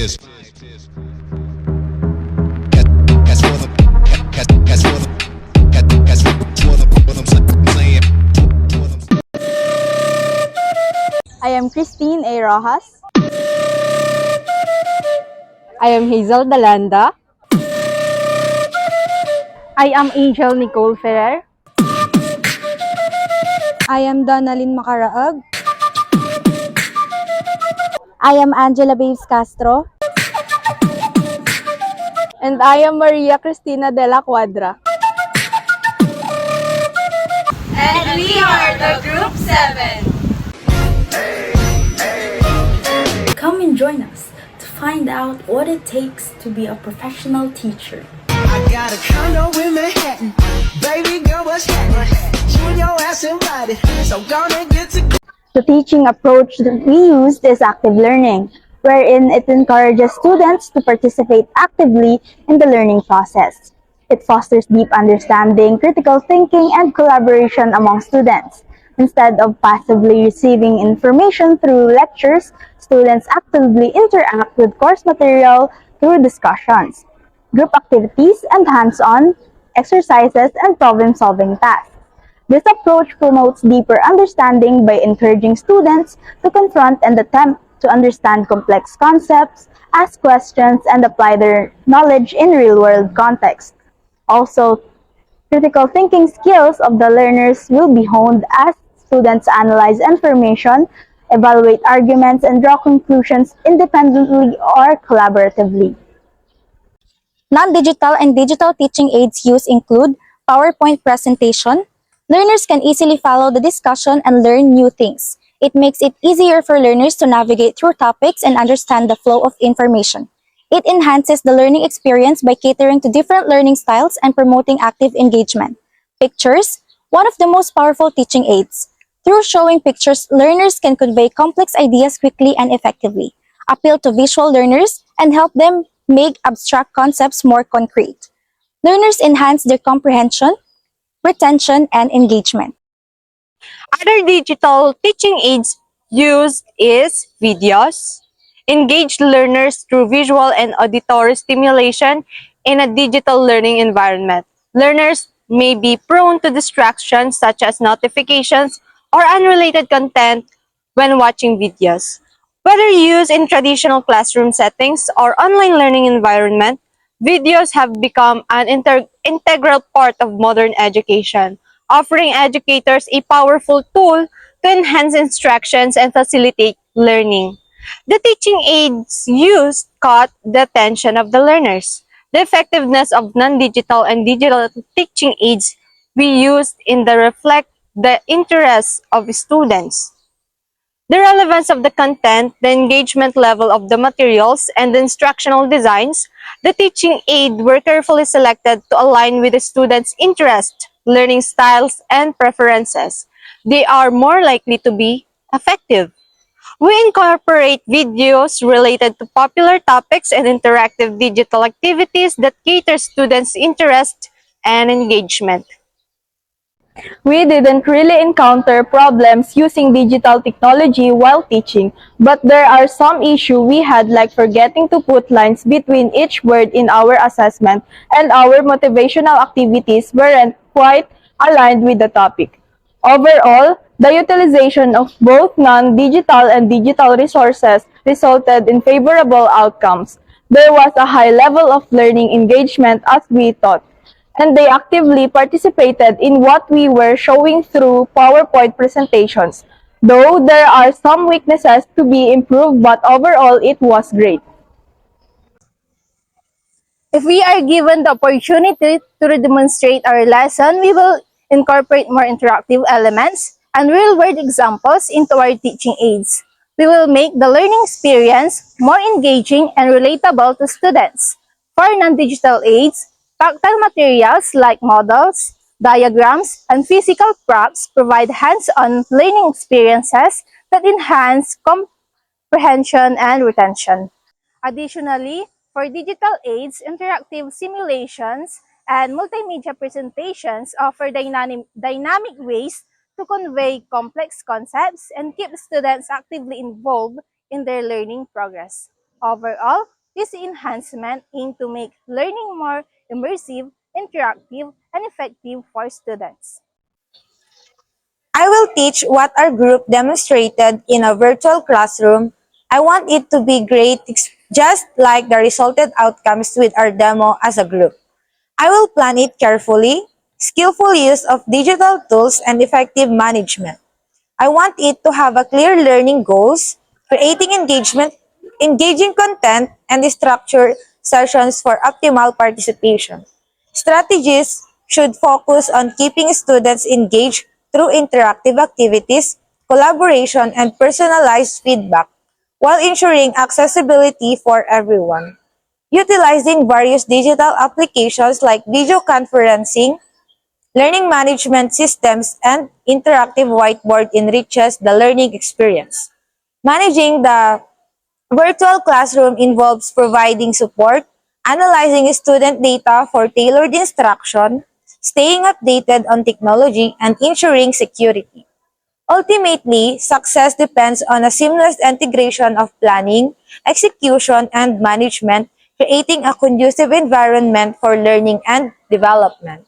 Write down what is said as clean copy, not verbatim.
this. That's for them. That's for them. That's for them saying. I am Christine A. Rojas. I am Hazel Dalanda. I am Angel Nicole Ferrer. I am Donalyn Macaraag. I am Angela Babes Castro. And I am Maria Cristina de la Cuadra. And we are the Group 7. Come and join us to find out what it takes to be a professional teacher. I got a condo in Manhattan. Baby girl, what's happening? You and your ass invited, so gonna get to. The teaching approach that we used is active learning, wherein it encourages students to participate actively in the learning process. It fosters deep understanding, critical thinking, and collaboration among students. Instead of passively receiving information through lectures, students actively interact with course material through discussions, group activities, and hands-on exercises and problem-solving tasks. This approach promotes deeper understanding by encouraging students to confront and attempt to understand complex concepts, ask questions, and apply their knowledge in real-world context. Also, critical thinking skills of the learners will be honed as students analyze information, evaluate arguments, and draw conclusions independently or collaboratively. Non-digital and digital teaching aids used include PowerPoint presentation. Learners can easily follow the discussion and learn new things. It makes it easier for learners to navigate through topics and understand the flow of information. It enhances the learning experience by catering to different learning styles and promoting active engagement. Pictures, one of the most powerful teaching aids. Through showing pictures, learners can convey complex ideas quickly and effectively, appeal to visual learners, and help them make abstract concepts more concrete. Learners enhance their comprehension, retention, and engagement. Other digital teaching aids used is videos. Engage learners through visual and auditory stimulation in a digital learning environment. Learners may be prone to distractions such as notifications or unrelated content when watching videos. Whether used in traditional classroom settings or online learning environment, videos have become an integral part of modern education, offering educators a powerful tool to enhance instructions and facilitate learning. The teaching aids used caught the attention of the learners. The effectiveness of non-digital and digital teaching aids we used in the reflect the interests of students. The relevance of the content, the engagement level of the materials, and the instructional designs, the teaching aid were carefully selected to align with the students' interests, learning styles, and preferences. They are more likely to be effective. We incorporate videos related to popular topics and interactive digital activities that cater students' interest and engagement. We didn't really encounter problems using digital technology while teaching, but there are some issues we had like forgetting to put lines between each word in our assessment, and our motivational activities weren't quite aligned with the topic. Overall, the utilization of both non-digital and digital resources resulted in favorable outcomes. There was a high level of learning engagement as we taught, and they actively participated in what we were showing through PowerPoint presentations. Though there are some weaknesses to be improved, but overall it was great. If we are given the opportunity to demonstrate our lesson, we will incorporate more interactive elements and real-world examples into our teaching aids. We will make the learning experience more engaging and relatable to students. For non-digital aids, tactile materials like models, diagrams, and physical props provide hands-on learning experiences that enhance comprehension and retention. Additionally, for digital aids, interactive simulations and multimedia presentations offer dynamic ways to convey complex concepts and keep students actively involved in their learning progress. Overall, This enhancement aims to make learning more immersive, interactive, and effective for students. I will teach what our group demonstrated in a virtual classroom. I want it to be great, just like the resulted outcomes with our demo as a group. I will plan it carefully, skillful use of digital tools, and effective management. I want it to have a clear learning goals, creating engaging content, and structured sessions for optimal participation. Strategies should focus on keeping students engaged through interactive activities, collaboration, and personalized feedback, while ensuring accessibility for everyone. Utilizing various digital applications like video conferencing, learning management systems, and interactive whiteboard enriches the learning experience. Managing the virtual classroom involves providing support, analyzing student data for tailored instruction, staying updated on technology, and ensuring security. Ultimately, success depends on a seamless integration of planning, execution, and management, creating a conducive environment for learning and development.